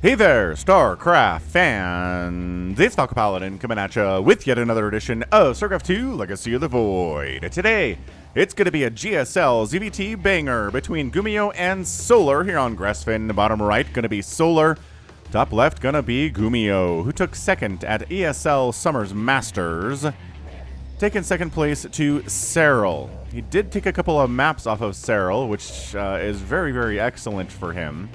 Hey there, StarCraft fans! It's Falcon Paladin coming at you with yet another edition of StarCraft 2 Legacy of the Void. Today, it's going to be a GSL ZVT banger between GuMiho and Solar here on Gresvan. Bottom right, going to be Solar. Top left, going to be GuMiho, who took second at ESL Summers Masters. Taking second place to Serral. He did take a couple of maps off of Serral, which is very, very excellent for him.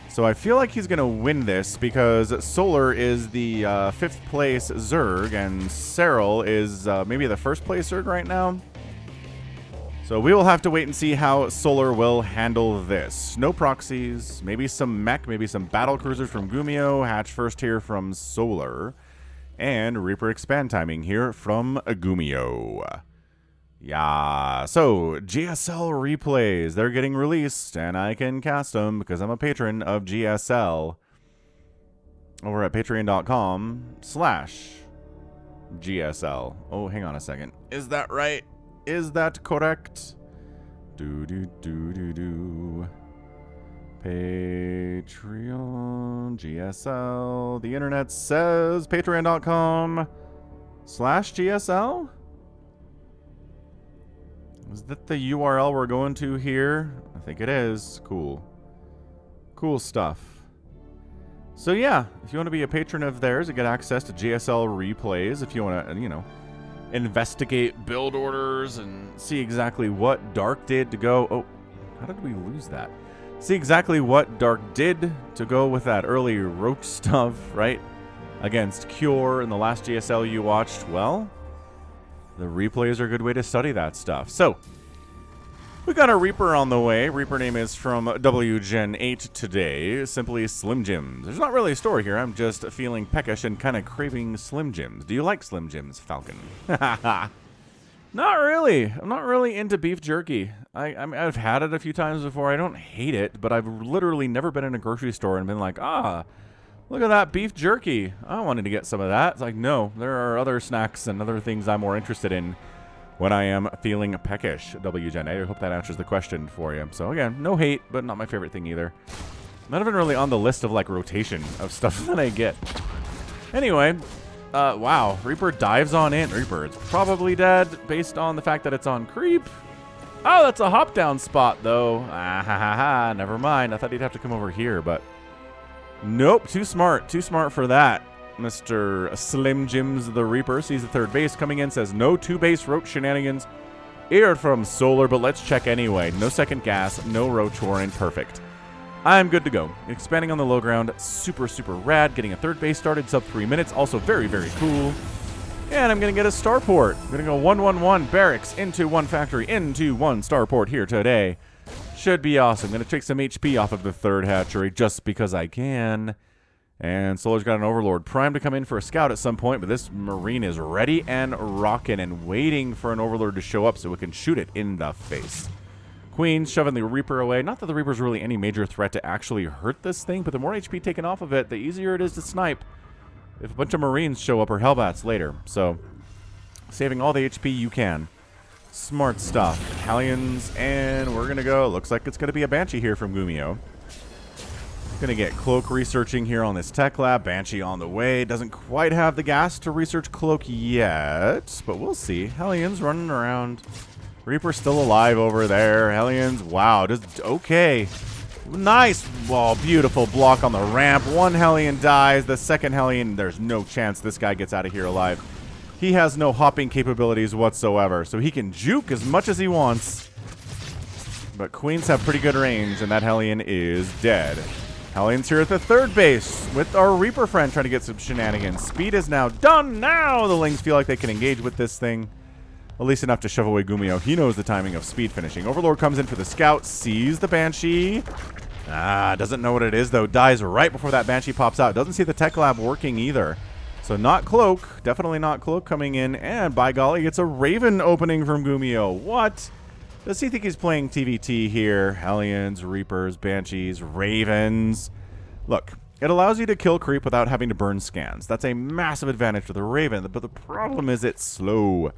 So I feel like he's going to win this because Solar is the 5th place Zerg and Serral is maybe the 1st place Zerg right now. So we will have to wait and see how Solar will handle this. No proxies, maybe some mech, maybe some battle cruisers from GuMiho, hatch first here from Solar, and Reaper expand timing here from GuMiho. Yeah, so GSL replays, they're getting released, and I can cast them because I'm a patron of GSL over at patreon.com/GSL. Oh, hang on a second. Is that right? Is that correct? Do. Patreon, GSL. The internet says patreon.com/GSL. Is that the URL we're going to here? I think it is. Cool. Cool stuff. So yeah, if you want to be a patron of theirs and get access to GSL replays, if you want to, investigate build orders and see exactly what Dark did to go... Oh, how did we lose that? See exactly what Dark did to go with that early Roach stuff, right? Against Cure in the last GSL you watched. Well... the replays are a good way to study that stuff. So, we got a Reaper on the way. Reaper name is from WGen8 today. Simply Slim Jims. There's not really a story here. I'm just feeling peckish and kind of craving Slim Jims. Do you like Slim Jims, Falcon? Not really. I'm not really into beef jerky. I've had it a few times before. I don't hate it, but I've literally never been in a grocery store and been like, look at that beef jerky. I wanted to get some of that. It's like, no, there are other snacks and other things I'm more interested in when I am feeling peckish. WGen. I hope that answers the question for you. So again, no hate, but not my favorite thing either. Not even really on the list of like rotation of stuff that I get. Anyway, wow. Reaper dives on in. Reaper is probably dead based on the fact that it's on creep. Oh, that's a hop down spot though. Never mind. I thought he'd have to come over here, but nope, too smart for that. Mr. Slim Jims the Reaper sees the third base coming in, says no 2-base Roach shenanigans aired from Solar, but let's check anyway. No second gas, no Roach warrant, perfect. I'm good to go. Expanding on the low ground, super, super rad. Getting a third base started, sub 3 minutes, also very, very cool. And I'm going to get a starport. I'm going to go 1-1-1 barracks into 1 factory into 1 starport here today. Should be awesome. I'm going to take some HP off of the third hatchery just because I can. And Solar's got an Overlord primed to come in for a scout at some point, but this Marine is ready and rocking and waiting for an Overlord to show up so we can shoot it in the face. Queen's shoving the Reaper away. Not that the Reaper's really any major threat to actually hurt this thing, but the more HP taken off of it, the easier it is to snipe if a bunch of Marines show up or Hellbats later. So, saving all the HP you can. Smart stuff. Hellions, and we're going to go. Looks like it's going to be a Banshee here from GuMiho. Going to get Cloak researching here on this tech lab. Banshee on the way. Doesn't quite have the gas to research Cloak yet, but we'll see. Hellions running around. Reaper still alive over there. Hellions, wow, just okay. Nice, well, beautiful block on the ramp. One Hellion dies. The second Hellion, there's no chance this guy gets out of here alive. He has no hopping capabilities whatsoever, so he can juke as much as he wants. But Queens have pretty good range, and that Hellion is dead. Hellion's here at the third base with our Reaper friend trying to get some shenanigans. Speed is now done. Now the Lings feel like they can engage with this thing. At least enough to shove away GuMiho. He knows the timing of speed finishing. Overlord comes in for the scout, sees the Banshee. Doesn't know what it is, though. Dies right before that Banshee pops out. Doesn't see the tech lab working either. So not Cloak. Definitely not Cloak coming in. And by golly, it's a Raven opening from GuMiho. What? Does he think he's playing TVT here? Hellions, Reapers, Banshees, Ravens. Look, it allows you to kill creep without having to burn scans. That's a massive advantage for the Raven, but the problem is it's slow.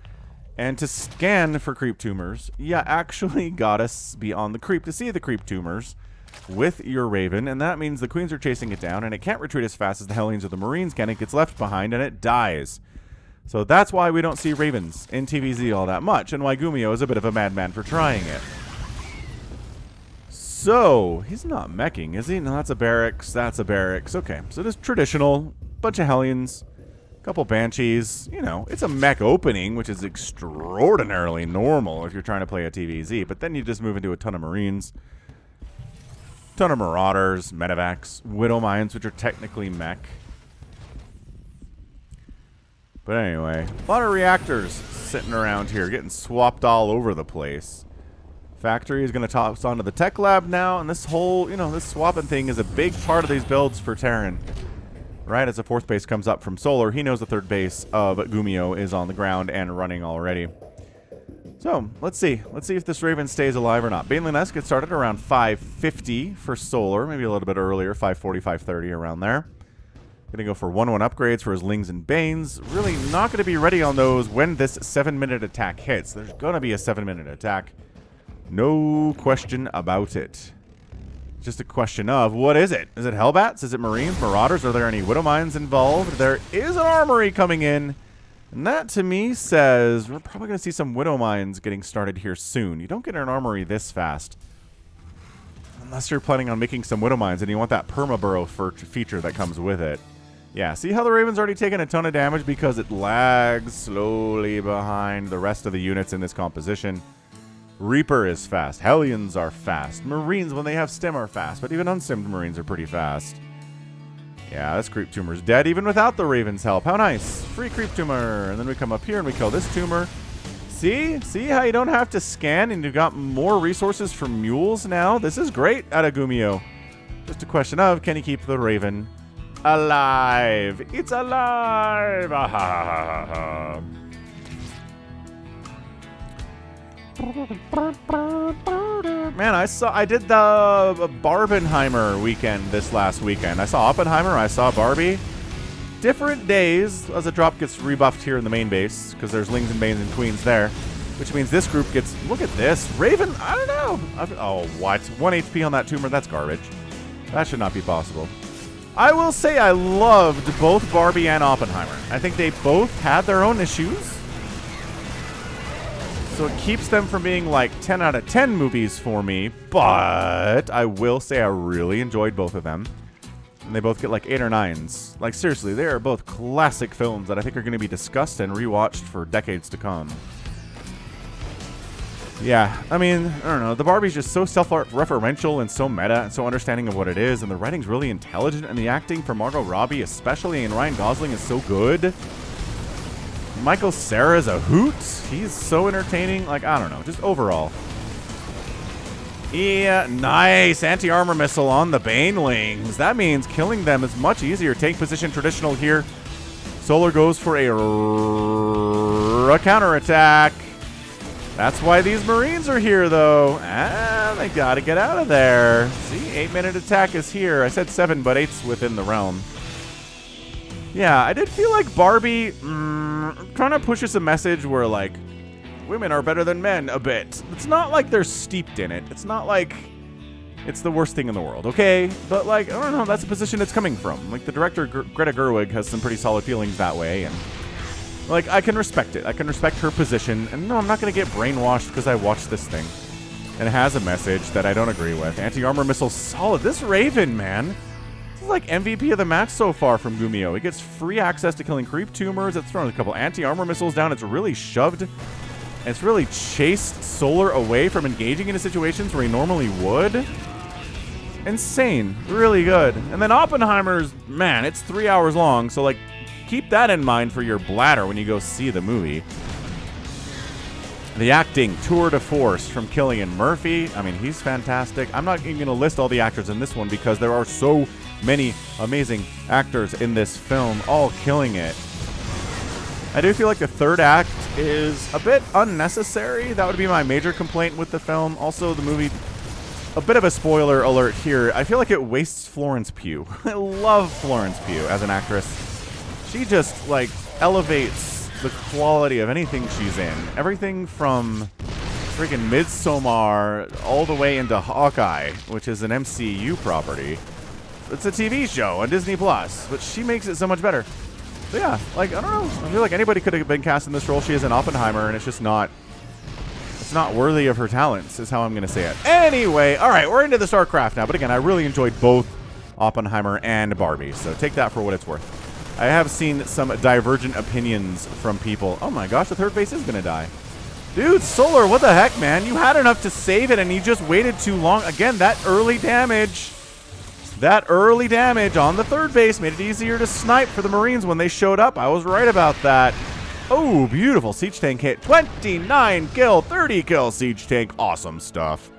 And to scan for creep tumors, you actually gotta be on the creep to see the creep tumors. with your Raven, and that means the Queens are chasing it down, and it can't retreat as fast as the Hellions or the Marines can. It gets left behind, and it dies. So that's why we don't see Ravens in TVZ all that much, and why GuMiho is a bit of a madman for trying it. So, he's not meching, is he? No, that's a barracks. That's a barracks. Okay, so just traditional. Bunch of Hellions. Couple Banshees. You know, it's a mech opening, which is extraordinarily normal if you're trying to play a TVZ. But then you just move into a ton of Marines. Ton of Marauders, Medevacs, Widow Mines, which are technically mech. But anyway, a lot of reactors sitting around here, getting swapped all over the place. Factory is going to toss onto the tech lab now, and this whole, you know, this swapping thing is a big part of these builds for Terran. Right as the fourth base comes up from Solar, he knows the third base of GuMiho is on the ground and running already. So, let's see. Let's see if this Raven stays alive or not. Baneling Nest gets started around 5:50 for Solar, maybe a little bit earlier, 5:40, 5:30, around there. Gonna go for 1-1 upgrades for his Lings and Banes. Really not gonna be ready on those when this 7-minute attack hits. There's gonna be a 7-minute attack. No question about it. Just a question of, what is it? Is it Hellbats? Is it Marines? Marauders? Are there any Widow Mines involved? There is an armory coming in. And that, to me, says we're probably going to see some Widow Mines getting started here soon. You don't get an armory this fast. Unless you're planning on making some Widow Mines and you want that perma-burrow feature that comes with it. Yeah, see how the Raven's already taken a ton of damage because it lags slowly behind the rest of the units in this composition. Reaper is fast. Hellions are fast. Marines, when they have stim, are fast. But even unstimmed Marines are pretty fast. Yeah, this creep tumor's dead even without the Raven's help. How nice. Free creep tumor. And then we come up here and we kill this tumor. See? See how you don't have to scan and you've got more resources for mules now? This is great out of GuMiho. Just a question of, can you keep the Raven alive? It's alive! Ah, ha, ha, ha, ha. Man, I did the Barbenheimer weekend this last weekend. I saw Oppenheimer, I saw Barbie. Different days as the drop gets rebuffed here in the main base because there's Lings and Banes and Queens there, which means this group gets, look at this, Raven, I don't know. Oh, what? 1 HP on that tumor, that's garbage. That should not be possible. I will say I loved both Barbie and Oppenheimer. I think they both had their own issues. So it keeps them from being like 10 out of 10 movies for me, but I will say I really enjoyed both of them. And they both get like 8 or 9s. Like seriously, they are both classic films that I think are going to be discussed and rewatched for decades to come. Yeah, I mean, I don't know. The Barbie's just so self-referential and so meta and so understanding of what it is, and the writing's really intelligent, and the acting for Margot Robbie especially and Ryan Gosling is so good. Michael Cera's a hoot. He's so entertaining. Like, I don't know. Just overall. Yeah, nice. Anti-armor missile on the Banelings. That means killing them is much easier. Take position traditional here. Solar goes for a counterattack. That's why these Marines are here, though. Ah, they got to get out of there. See, 8-minute attack is here. I said 7, but 8's within the realm. Yeah, I did feel like Barbie trying to push us a message where, like, women are better than men a bit. It's not like they're steeped in it. It's not like it's the worst thing in the world, okay? But, like, I don't know, that's the position it's coming from. Like, the director, Greta Gerwig, has some pretty solid feelings that way, and, like, I can respect it. I can respect her position, and no, I'm not going to get brainwashed because I watched this thing. And it has a message that I don't agree with. Anti-armor missile solid. This Raven, man. This is like MVP of the match so far from GuMiho. He gets free access to killing creep tumors. It's thrown a couple anti-armor missiles down. It's really shoved. And it's really chased Solar away from engaging into situations where he normally would. Insane. Really good. And then Oppenheimer's, man, it's 3 hours long. So, like, keep that in mind for your bladder when you go see the movie. The acting, tour de force from Cillian Murphy. I mean, he's fantastic. I'm not even going to list all the actors in this one because there are so many amazing actors in this film, all killing it. I do feel like the third act is a bit unnecessary. That would be my major complaint with the film. Also, the movie, a bit of a spoiler alert here. I feel like it wastes Florence Pugh. I love Florence Pugh as an actress. She just, like, elevates the quality of anything she's in. Everything from freaking Midsommar all the way into Hawkeye, which is an MCU property. It's a TV show on Disney Plus, but she makes it so much better. But yeah, like, I don't know. I feel like anybody could have been cast in this role. She is an Oppenheimer, and it's just not... It's not worthy of her talents, is how I'm going to say it. Anyway, all right, we're into the StarCraft now. But again, I really enjoyed both Oppenheimer and Barbie, so take that for what it's worth. I have seen some divergent opinions from people. Oh my gosh, the third base is going to die. Dude, Solar, what the heck, man? You had enough to save it, and you just waited too long. Again, that early damage on the third base made it easier to snipe for the Marines when they showed up. I was right about that. Oh, beautiful. Siege Tank hit. 29 kill, 30 kill Siege Tank. Awesome stuff.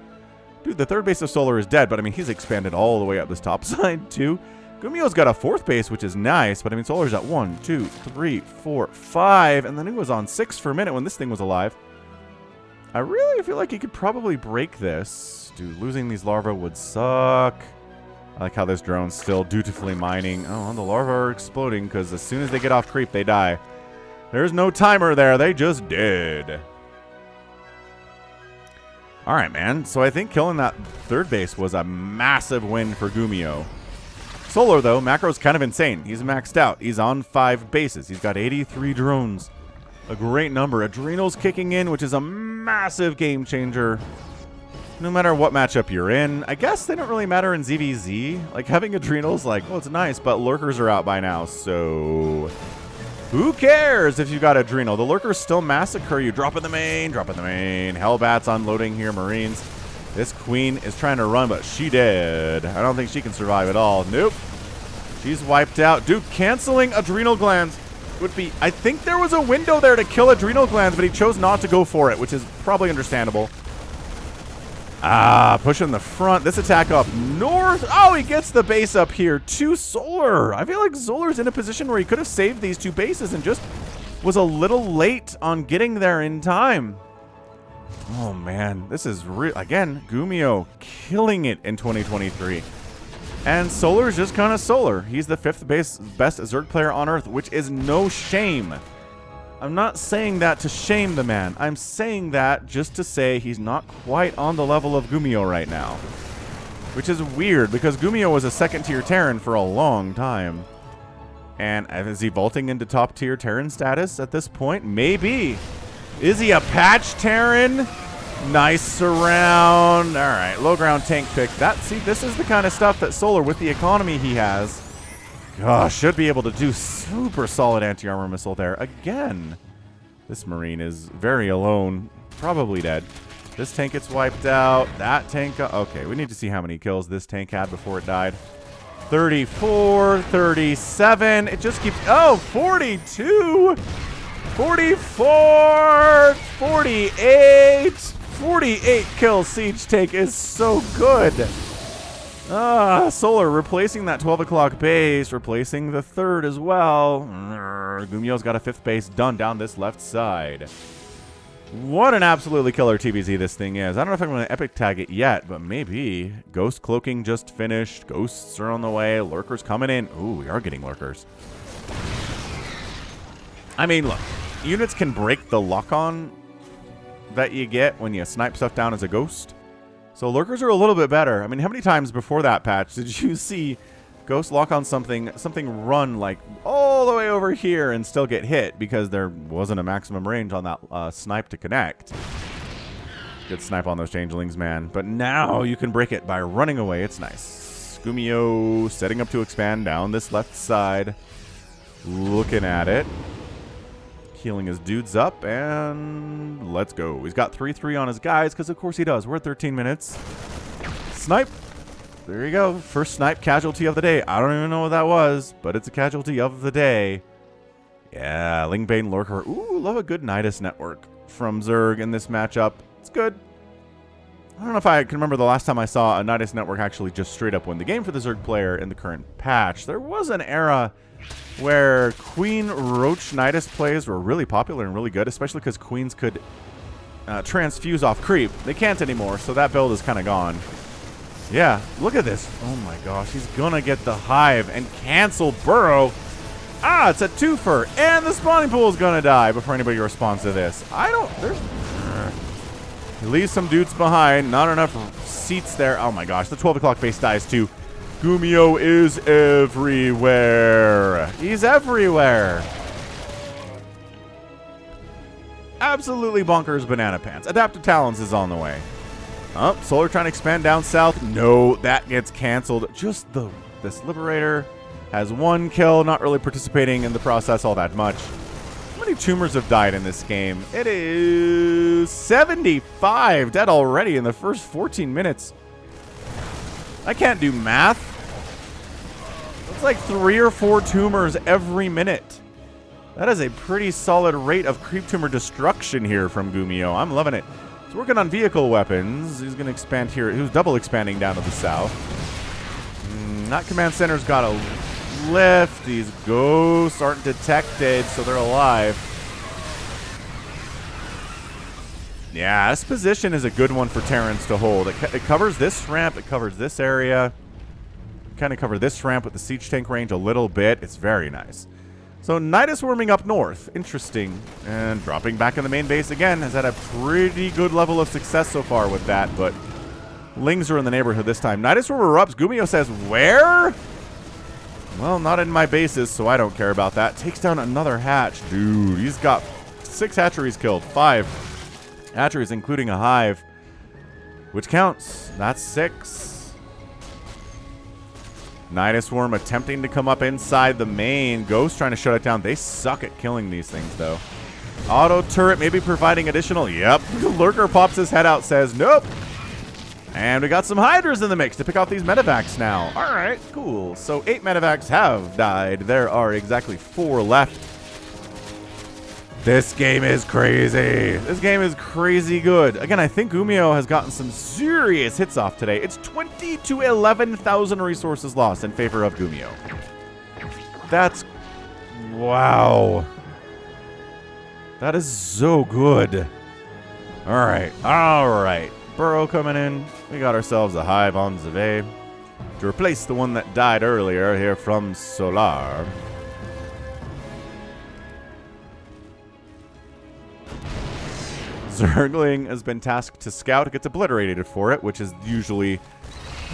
Dude, the third base of Solar is dead, but I mean, he's expanded all the way up this top side, too. GuMiho's got a fourth base, which is nice, but I mean, Solar's at 1, 2, 3, 4, 5, and then he was on 6 for a minute when this thing was alive. I really feel like he could probably break this. Dude, losing these larvae would suck. I like how this drone's still dutifully mining. Oh, the larvae are exploding because as soon as they get off creep, they die. There's no timer there. They just did. All right, man. So I think killing that third base was a massive win for GuMiho. Solar, though, macro's kind of insane. He's maxed out. He's on 5 bases. He's got 83 drones. A great number. Adrenals kicking in, which is a massive game changer. No matter what matchup you're in. I guess they don't really matter in ZVZ. Like, having Adrenals, like, well, it's nice, but Lurkers are out by now, so... Who cares if you got Adrenal? The Lurkers still massacre you. Drop in the main, drop in the main. Hellbat's unloading here, Marines. This Queen is trying to run, but she dead. I don't think she can survive at all. Nope. She's wiped out. Dude, canceling Adrenal Glands would be... I think there was a window there to kill Adrenal Glands, but he chose not to go for it, which is probably understandable. Ah, pushing the front. This attack up north. Oh, he gets the base up here to Solar. I feel like Solar's in a position where he could have saved these 2 bases and just was a little late on getting there in time. Oh, man. This is real. Again, GuMiho killing it in 2023. And Solar's just kind of Solar. He's the 5th best Zerg player on Earth, which is no shame. I'm not saying that to shame the man. I'm saying that just to say he's not quite on the level of GuMiho right now. Which is weird, because GuMiho was a 2nd-tier Terran for a long time. And is he vaulting into top-tier Terran status at this point? Maybe. Is he a patch Terran? Nice surround. All right, low ground tank pick. See, this is the kind of stuff that Solar, with the economy he has, gosh, should be able to do. Super solid anti-armor missile there. Again, this Marine is very alone. Probably dead. This tank gets wiped out. That tank... Okay, we need to see how many kills this tank had before it died. 34, 37. It just keeps... Oh, 42. 44, 48. 48 kill siege tank is so good. Solar replacing that 12 o'clock base, replacing the 3rd as well. GuMiho's got a 5th base done down this left side. What an absolutely killer TVZ this thing is. I don't know if I'm going to epic tag it yet, but maybe. Ghost cloaking just finished. Ghosts are on the way. Lurkers coming in. Ooh, we are getting Lurkers. I mean, look. Units can break the lock-on that you get when you snipe stuff down as a ghost. So Lurkers are a little bit better. I mean, how many times before that patch did you see Ghost lock on something run like all the way over here and still get hit because there wasn't a maximum range on that snipe to connect? Good snipe on those changelings, man. But now you can break it by running away. It's nice. GuMiho setting up to expand down this left side. Looking at it. Healing his dudes up, and let's go. He's got 3-3 on his guys, because of course he does. We're at 13 minutes. Snipe. There you go. First snipe casualty of the day. I don't even know what that was, but it's a casualty of the day. Yeah, Lingbane Lurker. Ooh, love a good Nidus network from Zerg in this matchup. It's good. I don't know if I can remember the last time I saw a Nidus network actually just straight up win the game for the Zerg player in the current patch. There was an era where Queen Roach Nidus plays were really popular and really good, especially because Queens could transfuse off creep. They can't anymore, so that build is kind of gone. Yeah, look at this. Oh my gosh, he's gonna get the hive and cancel burrow. Ah, it's a twofer, and the spawning pool is gonna die before anybody responds to this. He leaves some dudes behind. Not enough seats there. Oh my gosh, the 12 o'clock base dies too. GuMiho is everywhere. He's everywhere. Absolutely bonkers banana pants. Adaptive Talons is on the way. Oh, Solar trying to expand down south. No, that gets canceled. Just this Liberator has 1 kill, not really participating in the process all that much. How many tumors have died in this game? It is 75 dead already in the first 14 minutes. I can't do math. It's like 3 or 4 tumors every minute. That is a pretty solid rate of creep tumor destruction here from GuMiho. I'm loving it. He's working on vehicle weapons. He's going to expand here. He was double expanding down to the south. That command center's got a lift. These ghosts aren't detected, so they're alive. Yeah, this position is a good one for Terrans to hold. It covers this ramp. It covers this area. Kind of cover this ramp with the siege tank range a little bit. It's very nice. So Nidus warming up north. Interesting. And dropping back in the main base again. Has had a pretty good level of success so far with that, but Lings are in the neighborhood this time. Nidus warmer erupts. GuMiho says, where? Well, not in my bases, so I don't care about that. Takes down another hatch. Dude, he's got 6 hatcheries killed. 5 hatcheries, including a hive. Which counts. That's 6. Nidus Worm attempting to come up inside the main. Ghost trying to shut it down. They suck at killing these things, though. Auto turret maybe providing additional. Yep. Lurker pops his head out, says nope. And we got some Hydras in the mix to pick off these medevacs now. All right, cool. So 8 medevacs have died. There are exactly 4 left. This game is crazy. This game is crazy good. Again, I think GuMiho has gotten some serious hits off today. It's 20 to 11,000 resources lost in favor of GuMiho. That's... wow. That is so good. All right. All right. Burrow coming in. We got ourselves a hive on Zave to replace the one that died earlier here from Solar. Zergling has been tasked to scout. It gets obliterated for it, which is usually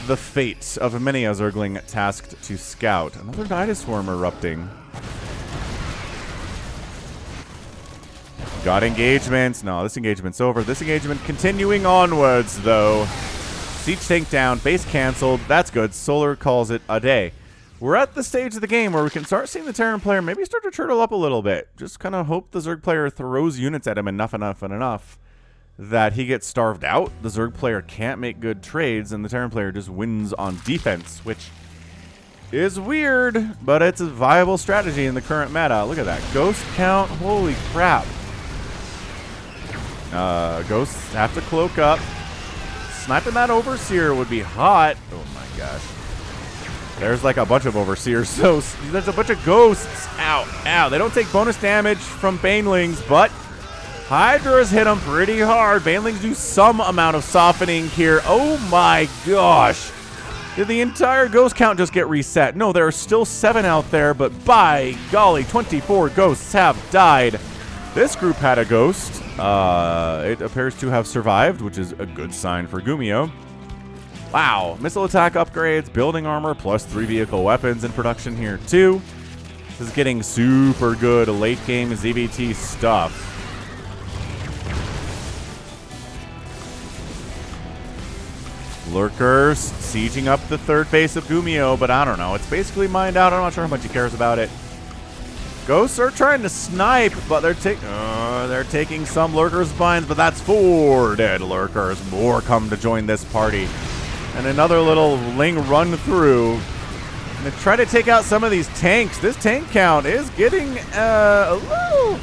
the fate of many a Zergling tasked to scout. Another Nidus Worm erupting. Got engagements. No, this engagement's over. This engagement continuing onwards, though. Siege tank down. Base canceled. That's good. Solar calls it a day. We're at the stage of the game where we can start seeing the Terran player maybe start to turtle up a little bit. Just kind of hope the Zerg player throws units at him enough that he gets starved out. The Zerg player can't make good trades, and the Terran player just wins on defense, which is weird, but it's a viable strategy in the current meta. Look at that. Ghost count. Holy crap. Ghosts have to cloak up. Sniping that Overseer would be hot. Oh my gosh. There's like a bunch of Overseers. So there's a bunch of ghosts. Ow, ow. They don't take bonus damage from Banelings, but Hydras hit them pretty hard. Banelings do some amount of softening here. Oh my gosh. Did the entire ghost count just get reset? No, there are still 7 out there, but by golly, 24 ghosts have died. This group had a ghost. It appears to have survived, which is a good sign for GuMiho. Wow, missile attack upgrades, building armor, plus 3 vehicle weapons in production here too. This is getting super good late game ZVT stuff. Lurkers sieging up the 3rd base of GuMiho, but I don't know. It's basically mined out. I'm not sure how much he cares about it. Ghosts are trying to snipe, but they're taking some Lurkers' binds, but that's 4 dead Lurkers. More come to join this party. And another little Ling run through. And to try to take out some of these tanks. This tank count is getting a little...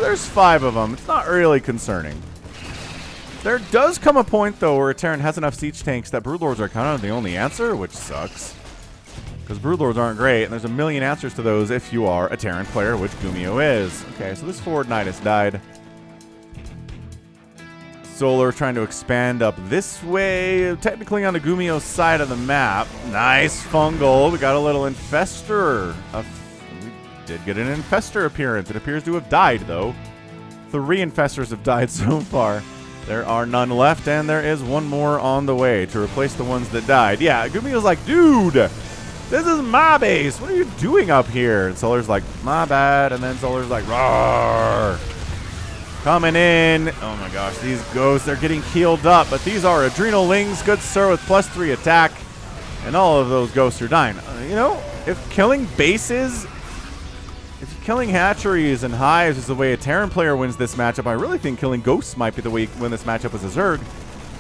there's 5 of them. It's not really concerning. There does come a point, though, where a Terran has enough siege tanks that Broodlords are kind of the only answer, which sucks. Because Broodlords aren't great, and there's a million answers to those if you are a Terran player, which GuMiho is. Okay, so this forward Nidus died. Solar trying to expand up this way, technically on the GuMiho side of the map. Nice fungal. We got a little infestor. We did get an infestor appearance. It appears to have died, though. 3 infestors have died so far. There are none left, and there is one more on the way to replace the ones that died. Yeah, GuMiho's like, dude, this is my base. What are you doing up here? And Solar's like, my bad. And then Solar's like, roar. Coming in. Oh my gosh, these ghosts are getting healed up, but these are Adrenal Lings, good sir, with +3 attack. And all of those ghosts are dying. You know, if killing bases, if killing hatcheries and hives is the way a Terran player wins this matchup, I really think killing ghosts might be the way you win this matchup as a Zerg.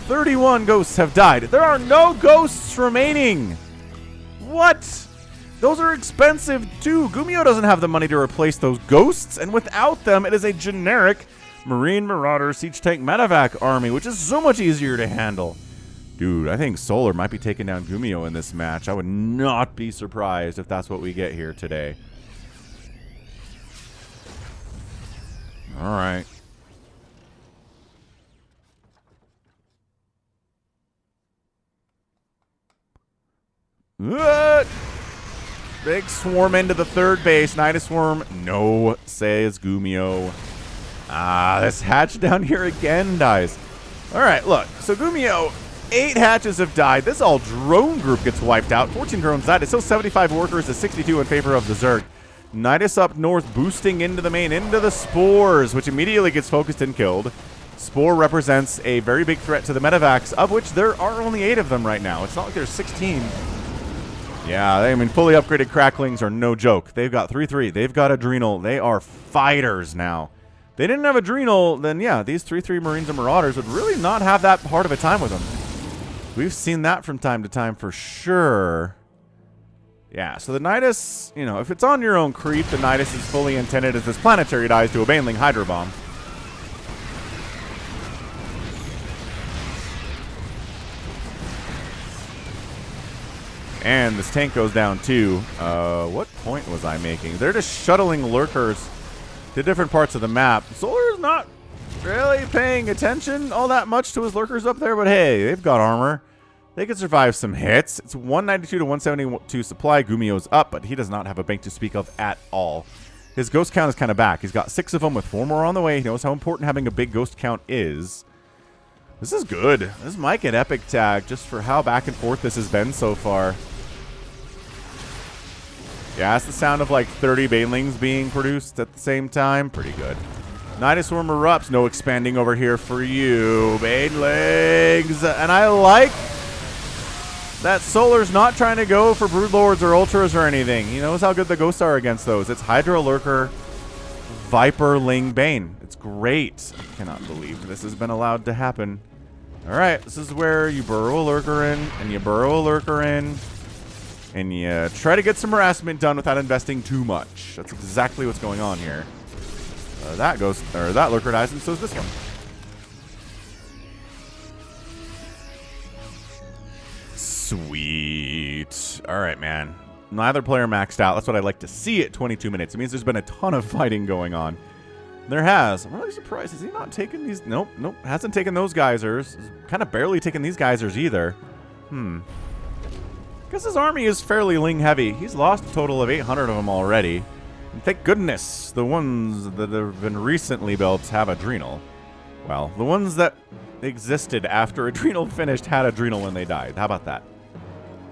31 ghosts have died. There are no ghosts remaining. What? Those are expensive too. GuMiho doesn't have the money to replace those ghosts, and without them, it is a generic Marine Marauder Siege Tank Medevac army, which is so much easier to handle. Dude, I think Solar might be taking down GuMiho in this match. I would not be surprised if that's what we get here today. All right. Big swarm into the third base. Nidus Swarm, no, says GuMiho. This hatch down here again dies. All right, look. So GuMiho, 8 hatches have died. This all drone group gets wiped out. 14 drones died. It's still 75 workers to 62 in favor of the Zerg. Nidus up north, boosting into the main, into the Spores, which immediately gets focused and killed. Spore represents a very big threat to the medevacs, of which there are only 8 of them right now. It's not like there's 16. Yeah, I mean, fully upgraded Cracklings are no joke. They've got 3-3. They've got Adrenal. They are fighters now. If they didn't have Adrenal, then yeah, these 3-3 Marines and Marauders would really not have that hard of a time with them. We've seen that from time to time for sure. Yeah, so the Nidus, you know, if it's on your own creep, the Nidus is fully intended as this planetary dies to a Baneling Hydro Bomb. And this tank goes down too. What point was I making? They're just shuttling lurkers to different parts of the map. Solar's not really paying attention all that much to his lurkers up there, but hey, they've got armor. They can survive some hits. It's 192 to 172 supply. GuMiho's up, but he does not have a bank to speak of at all. His ghost count is kind of back. He's got 6 of them with 4 more on the way. He knows how important having a big ghost count is. This is good. This might get epic tag just for how back and forth this has been so far. Yeah, that's the sound of like 30 Banelings being produced at the same time. Pretty good. Nidus Swarm erupts. No expanding over here for you, Banelings. And I like that Solar's not trying to go for Broodlords or Ultras or anything. He knows how good the ghosts are against those. It's Hydra Lurker, Viper, Ling, Bane. It's great. I cannot believe this has been allowed to happen. All right, this is where you burrow a Lurker in, and you burrow a Lurker in, and you try to get some harassment done without investing too much. That's exactly what's going on here. That Lurker dies, and so is this one. Sweet. All right, man. Neither player maxed out. That's what I like to see at 22 minutes. It means there's been a ton of fighting going on. There has. I'm really surprised. Has he not taken these? Nope. Nope. Hasn't taken those geysers. Kind of barely taken these geysers either. Guess his army is fairly Ling heavy. He's lost a total of 800 of them already. And thank goodness the ones that have been recently built have Adrenal. Well, the ones that existed after Adrenal finished had Adrenal when they died. How about that?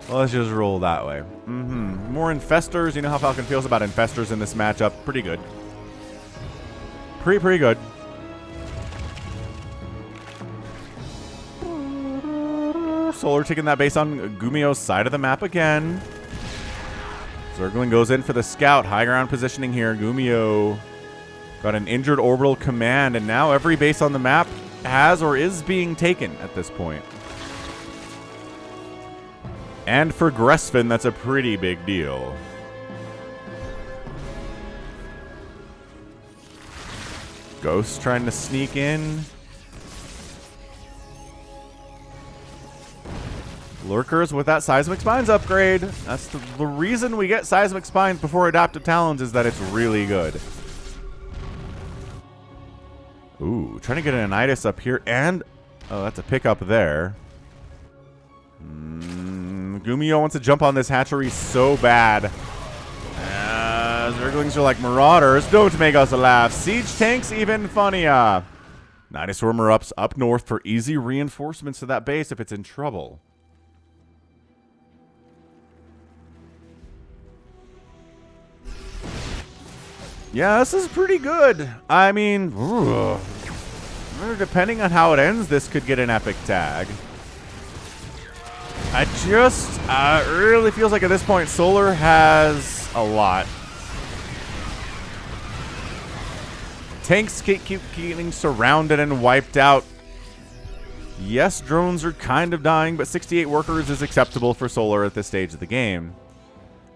Well, let's just roll that way. More Infestors. You know how Falcon feels about Infestors in this matchup. Pretty good. Pretty good. Solar taking that base on GuMiho's side of the map again. Zergling goes in for the scout. High ground positioning here. GuMiho got an injured orbital command, and now every base on the map has or is being taken at this point. And for Gresvan, that's a pretty big deal. Ghost trying to sneak in. Lurkers with that Seismic Spines upgrade. That's the reason we get Seismic Spines before Adaptive Talons is that it's really good. Ooh, trying to get an Nidus up here, and oh, that's a pickup there. GuMiho wants to jump on this hatchery so bad. Zerglings are like Marauders. Don't make us laugh. Siege tanks even funnier. Night Stormer up north for easy reinforcements to that base if it's in trouble. Yeah, this is pretty good. I mean, depending on how it ends, this could get an epic tag. It really feels like at this point, Solar has a lot. Tanks keep getting surrounded and wiped out. Yes, drones are kind of dying, but 68 workers is acceptable for Solar at this stage of the game.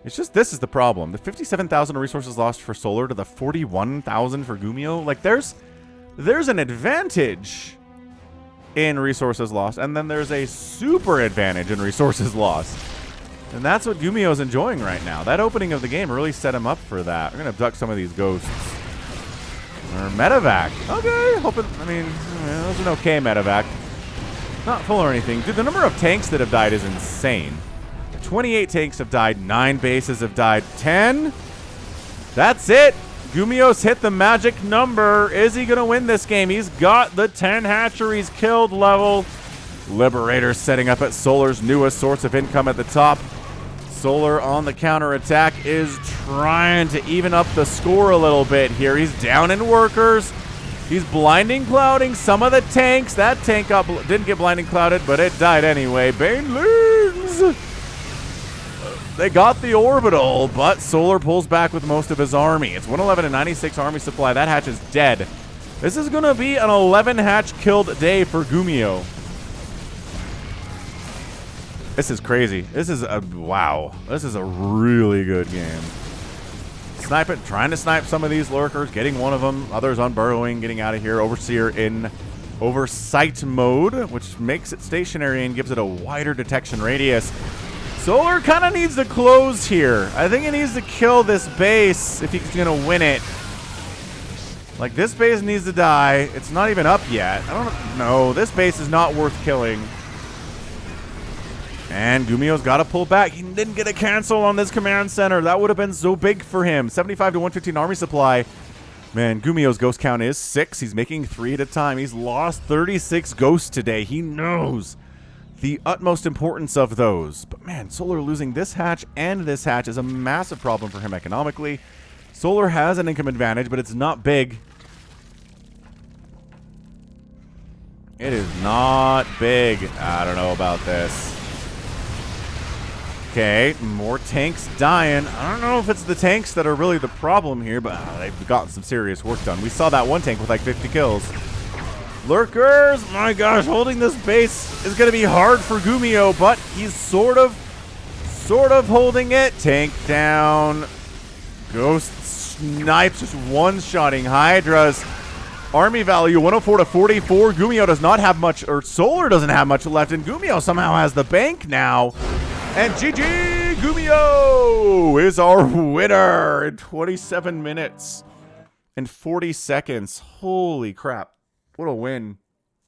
It's just this is the problem. The 57,000 resources lost for Solar to the 41,000 for GuMiho. Like, there's an advantage in resources lost, and then there's a super advantage in resources lost. And that's what GuMiho is enjoying right now. That opening of the game really set him up for that. We're going to abduct some of these ghosts. Or medevac. Okay, I mean, it was an okay medevac. Not full or anything. Dude, the number of tanks that have died is insane. 28 tanks have died. 9 bases have died. 10? That's it. GuMiho's hit the magic number. Is he going to win this game? He's got the 10 hatcheries killed level. Liberator setting up at Solar's newest source of income at the top. Solar on the counterattack is trying to even up the score a little bit here. He's down in workers. He's blinding clouding some of the tanks. That tank didn't get blinding clouded, but it died anyway. Banelings! They got the orbital, but Solar pulls back with most of his army. It's 111 and 96 army supply. That hatch is dead. This is going to be an 11 hatch killed day for GuMiho. This is crazy. This is wow. This is a really good game. Sniping, trying to snipe some of these lurkers, getting one of them. Others unburrowing, getting out of here. Overseer in oversight mode, which makes it stationary and gives it a wider detection radius. Solar kind of needs to close here. I think he needs to kill this base if he's going to win it. Like, this base needs to die. It's not even up yet. I don't know. This base is not worth killing. And GuMiho's got to pull back. He didn't get a cancel on this command center. That would have been so big for him. 75 to 115 army supply. Man, GuMiho's ghost count is 6. He's making 3 at a time. He's lost 36 ghosts today. He knows the utmost importance of those. But man, Solar losing this hatch and this hatch is a massive problem for him economically. Solar has an income advantage, but it's not big. It is not big. I don't know about this. Okay, more tanks dying. I don't know if it's the tanks that are really the problem here, but they've gotten some serious work done. We saw that one tank with like 50 kills. Lurkers, my gosh, holding this base is going to be hard for GuMiho, but he's sort of holding it. Tank down. Ghost snipes, just one-shotting Hydras. Army value 104 to 44. GuMiho does not have much, or Solar doesn't have much left, and GuMiho somehow has the bank now. And GG, GuMiho is our winner in 27 minutes and 40 seconds. Holy crap. What a win.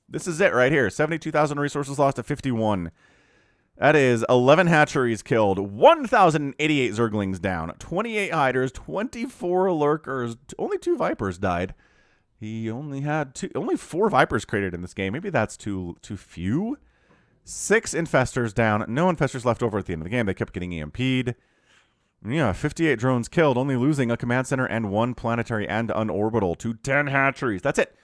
This is it right here. 72,000 resources lost to 51. That is 11 hatcheries killed, 1,088 Zerglings down, 28 Hydras, 24 Lurkers, only 2 Vipers died. He only had only 4 Vipers created in this game. Maybe that's too few. 6 Infestors down. No Infestors left over at the end of the game. They kept getting EMP'd. Yeah, 58 drones killed, only losing a command center and 1 planetary and unorbital to 10 hatcheries. That's it.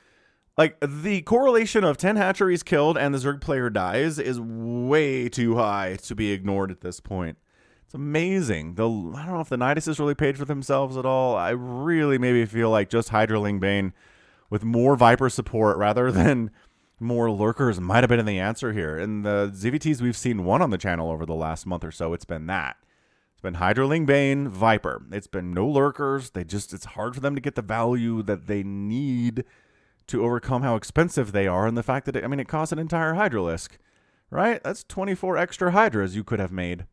Like, the correlation of 10 hatcheries killed and the Zerg player dies is way too high to be ignored at this point. It's amazing. I don't know if the Niduses really paid for themselves at all. I really maybe feel like just Hydraling Bane with more Viper support rather than more Lurkers might have been the answer here. And the ZVTs we've seen one on the channel over the last month or so, it's been that. It's been Hydraling Bane, Viper. It's been no Lurkers. It's hard for them to get the value that they need to overcome how expensive they are, and the fact that, it costs an entire Hydralisk, right? That's 24 extra Hydras you could have made.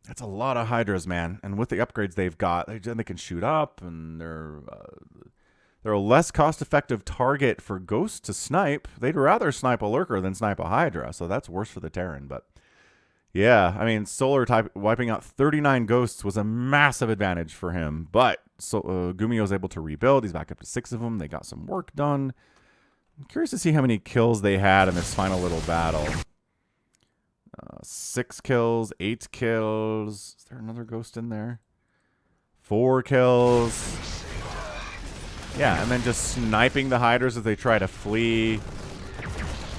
That's a lot of Hydras, man. And with the upgrades they've got, they can shoot up, and they're a less cost-effective target for Ghosts to snipe. They'd rather snipe a Lurker than snipe a Hydra, so that's worse for the Terran. But yeah, Solar wiping out 39 Ghosts was a massive advantage for him. But GuMiho was able to rebuild. He's back up to 6 of them. They got some work done. I'm curious to see how many kills they had in this final little battle. 6 kills, 8 kills. Is there another ghost in there? 4 kills. Yeah, and then just sniping the hiders as they try to flee.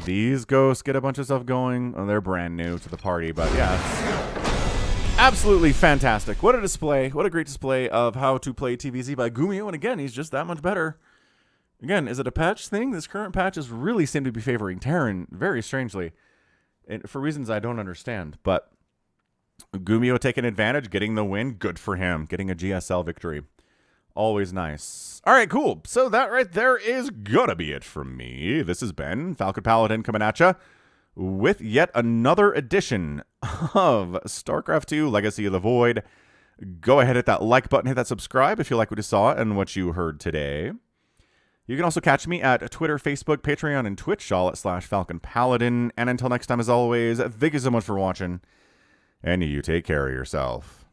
These ghosts get a bunch of stuff going. Oh, they're brand new to the party, but yeah, it's absolutely fantastic. What a display. What a great display of how to play TVZ by GuMiho. And again, he's just that much better. Again, is it a patch thing? This current patches really seem to be favoring Terran very strangely. And for reasons I don't understand. But GuMiho taking advantage, getting the win. Good for him. Getting a GSL victory. Always nice. All right, cool. So that right there is gonna be it from me. This has been Falcon Paladin coming at ya with yet another edition of StarCraft 2 Legacy of the Void. Go ahead, hit that like button, hit that subscribe if you like what you saw and what you heard today. You can also catch me at Twitter, Facebook, Patreon, and Twitch, all at /Falcon Paladin. And until next time, as always, thank you so much for watching, and you take care of yourself.